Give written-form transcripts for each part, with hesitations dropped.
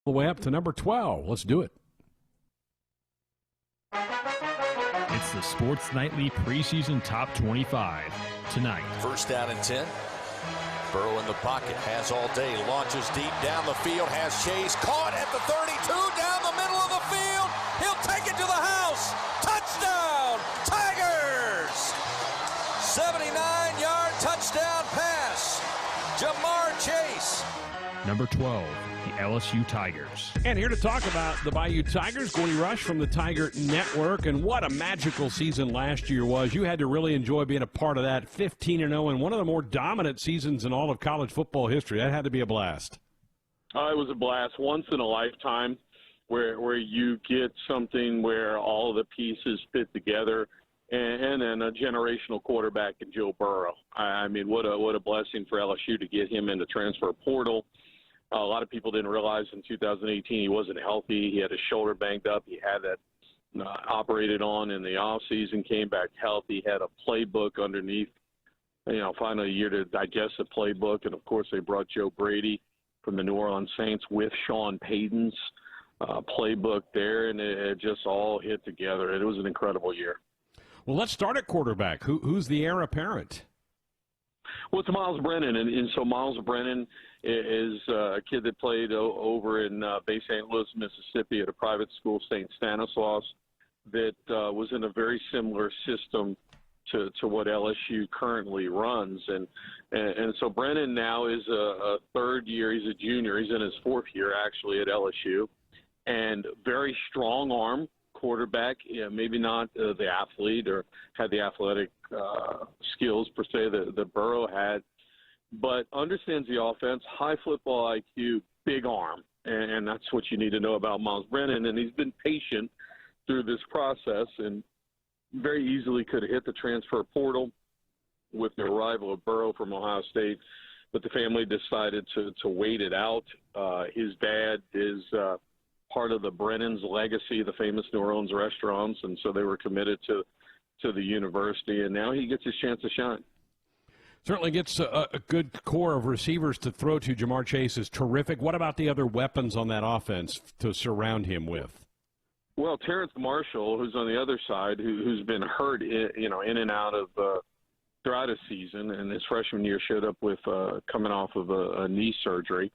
the way up to number 12. Let's do it. It's the Sports Nightly preseason top 25 tonight. First down and 10. Burrow in the pocket, has all day, launches deep down the field, has Chase caught at the 32, down the middle of the field. He'll take it to the house. Touchdown, Tigers! 79-yard touchdown pass. Jamar Chase. Number 12, the LSU Tigers. And here to talk about the Bayou Tigers, Gordy Rush from the Tiger Network. And what a magical season last year was. You had to really enjoy being a part of that. 15-0 and one of the more dominant seasons in all of college football history. That had to be a blast. It was a blast. Once in a lifetime where you get something where all of the pieces fit together. And then a generational quarterback in Joe Burrow. I mean, what a blessing for LSU to get him in the transfer portal. A lot of people didn't realize in 2018 he wasn't healthy. He had his shoulder banged up. He had that operated on in the offseason, came back healthy, had a playbook underneath, finally a year to digest the playbook. And, of course, they brought Joe Brady from the New Orleans Saints with Sean Payton's playbook there, and it just all hit together. It was an incredible year. Well, let's start at quarterback. Who's the heir apparent? Well, it's Miles Brennan, and so Miles Brennan is a kid that played over in Bay St. Louis, Mississippi at a private school, St. Stanislaus, that was in a very similar system to what LSU currently runs. And so Brennan now is a third year. He's a junior. He's in his fourth year, actually, at LSU. And very strong arm quarterback, maybe not the athlete or had the athletic skills per se that Burrow had, but understands the offense, high football IQ, big arm, and that's what you need to know about Miles Brennan. And he's been patient through this process and very easily could have hit the transfer portal with the arrival of Burrow from Ohio State, but the family decided to wait it out. His dad is part of the Brennan's legacy, the famous New Orleans restaurants, and so they were committed to the university, and now he gets his chance to shine. Certainly gets a good core of receivers to throw to. Jamar Chase is terrific. What about the other weapons on that offense to surround him with? Well, Terrence Marshall, who's on the other side, who's been hurt, in and out of throughout his season, and his freshman year showed up with coming off of a knee surgery.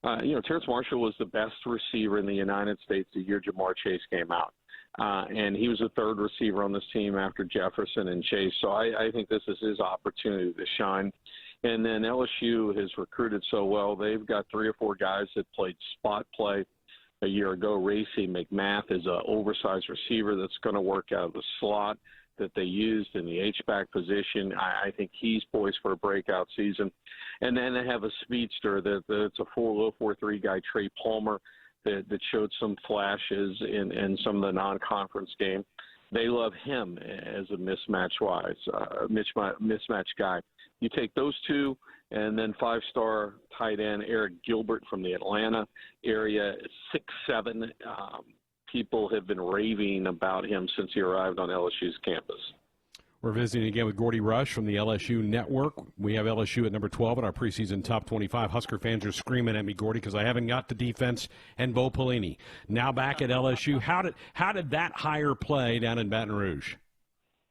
Terrence Marshall was the best receiver in the United States the year Jamar Chase came out. And he was the third receiver on this team after Jefferson and Chase. So I think this is his opportunity to shine. And then LSU has recruited so well. They've got 3 or 4 guys that played spot play a year ago. Racy McMath is an oversized receiver that's going to work out of the slot that they used in the H-back position. I think he's poised for a breakout season. And then they have a speedster that's a 4.3 guy, Trey Palmer, that showed some flashes in some of the non-conference game. They love him as a mismatch guy. You take those two, and then 5-star tight end Eric Gilbert from the Atlanta area, 6'7". People have been raving about him since he arrived on LSU's campus. We're visiting again with Gordy Rush from the LSU Network. We have LSU at number 12 in our preseason top 25. Husker fans are screaming at me, Gordy, because I haven't got the defense and Bo Pelini. Now back at LSU. How did that hire play down in Baton Rouge?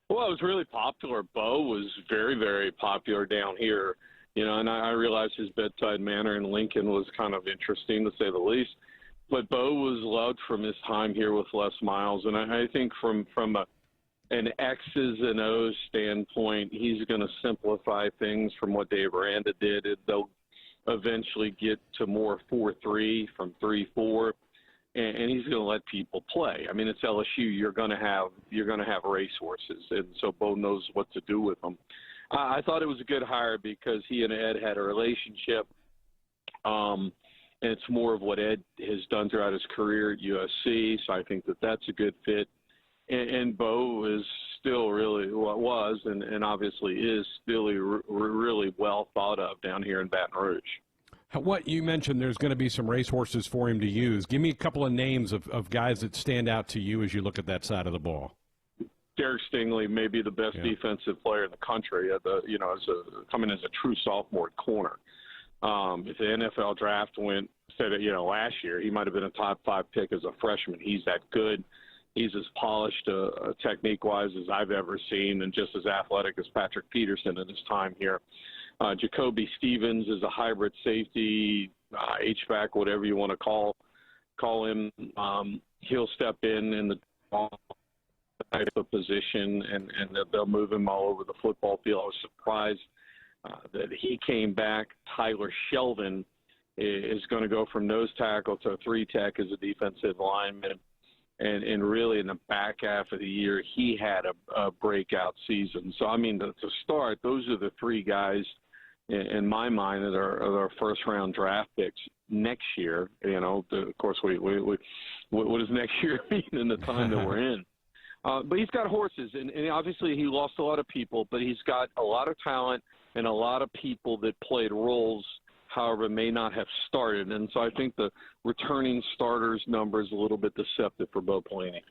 Well, it was really popular. Bo was very, very popular down here. And I realized his bedside manner in Lincoln was kind of interesting, to say the least. But Bo was loved from his time here with Les Miles. And I think from an X's and O's standpoint, he's going to simplify things from what Dave Aranda did. They'll eventually get to more 4-3 from 3-4, and he's going to let people play. I mean, it's LSU. You're going to have racehorses, and so Bo knows what to do with them. I thought it was a good hire because he and Ed had a relationship. And it's more of what Ed has done throughout his career at USC, so I think that's a good fit. And Bo is still really was and obviously is still really well thought of down here in Baton Rouge. What you mentioned, there's going to be some racehorses for him to use. Give me a couple of names of guys that stand out to you as you look at that side of the ball. Derek Stingley may be the best defensive player in the country, coming as a true sophomore at corner. If the NFL draft went, last year, he might have been a top 5 pick as a freshman. He's that good. He's as polished technique-wise as I've ever seen, and just as athletic as Patrick Peterson in his time here. Jacoby Stevens is a hybrid safety, H-back, whatever you want to call him. He'll step in the type of position, and they'll move him all over the football field. I was surprised that he came back. Tyler Sheldon is going to go from nose tackle to 3-tech as a defensive lineman. And really in the back half of the year, he had a breakout season. So, I mean, to start, those are the 3 guys in my mind that are first-round draft picks next year. Of course, what does next year mean in the time that we're in? But he's got horses, and obviously he lost a lot of people, but he's got a lot of talent and a lot of people that played roles, however, may not have started. And so I think the returning starters number is a little bit deceptive for Bo Pelini.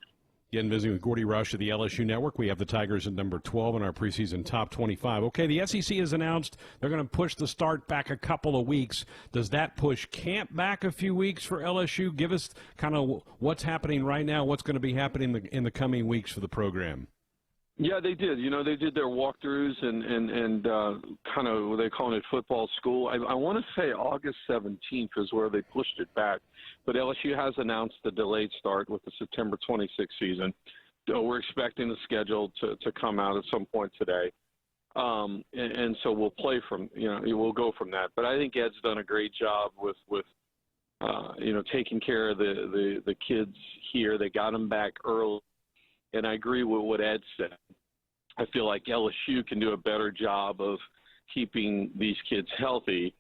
Again, visiting with Gordy Rush of the LSU Network. We have the Tigers at number 12 in our preseason top 25. Okay, the SEC has announced they're going to push the start back a couple of weeks. Does that push camp back a few weeks for LSU? Give us kind of what's happening right now, what's going to be happening in the coming weeks for the program. Yeah, they did. They did their walkthroughs and kind of, they call it football school. I want to say August 17th is where they pushed it back. But LSU has announced the delayed start with the September 26th season. So we're expecting the schedule to come out at some point today. And so we'll play from, we'll go from that. But I think Ed's done a great job with taking care of the kids here. They got them back early. And I agree with what Ed said. I feel like LSU can do a better job of keeping these kids healthy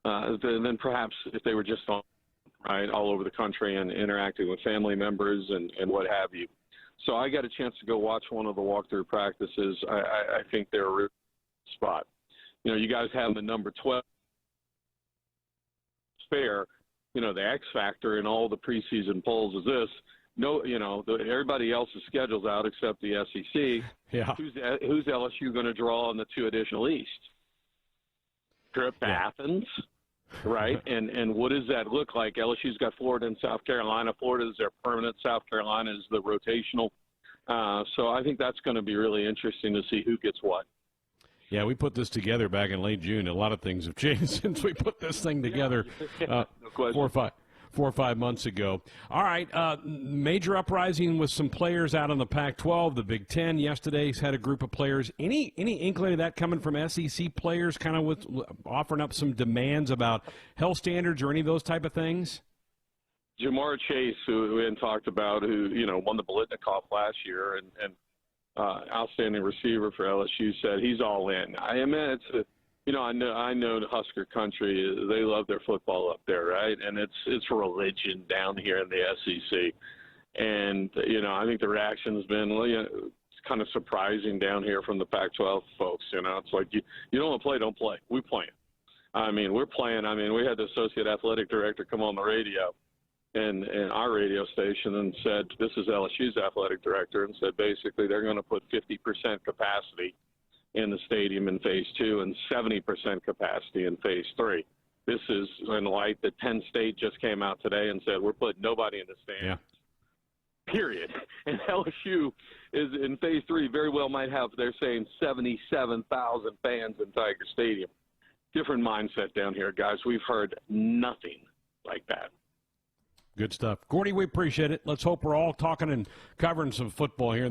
than perhaps if they were just all over the country and interacting with family members and what have you. So I got a chance to go watch one of the walkthrough practices. I think they're a real spot. You guys have the number 12 spare. The X factor in all the preseason polls is this. No, everybody else's schedule's out except the SEC. Yeah. Who's LSU going to draw on the 2 additional East? Trip to Athens, right? And what does that look like? LSU's got Florida and South Carolina. Florida is their permanent. South Carolina is the rotational. So I think that's going to be really interesting to see who gets what. Yeah, we put this together back in late June. A lot of things have changed since we put this thing together No question. 4 or 5 months ago. All right, major uprising with some players out on the Pac-12. The Big Ten yesterday's had a group of players. Any inkling of that coming from SEC players, kind of with offering up some demands about health standards or any of those type of things? Jamar Chase, who we hadn't talked about, who won the Biletnikoff last year and outstanding receiver for LSU, said he's all in. I mean, I know the Husker country, they love their football up there, right? And it's religion down here in the SEC. And, I think the reaction has been, it's kind of surprising down here from the Pac-12 folks. It's like, you don't want to play, don't play. We playing. I mean, we're playing. I mean, we had the associate athletic director come on the radio and our radio station and said, this is LSU's athletic director, and said basically they're going to put 50% capacity in the stadium in phase 2 and 70% capacity in phase 3. This is in light that Penn State just came out today and said we're putting nobody in the stands. Yeah. Period. And LSU is in phase 3 very well might have, they're saying 77,000 fans in Tiger Stadium. Different mindset down here, guys. We've heard nothing like that. Good stuff. Gordy, we appreciate it. Let's hope we're all talking and covering some football here.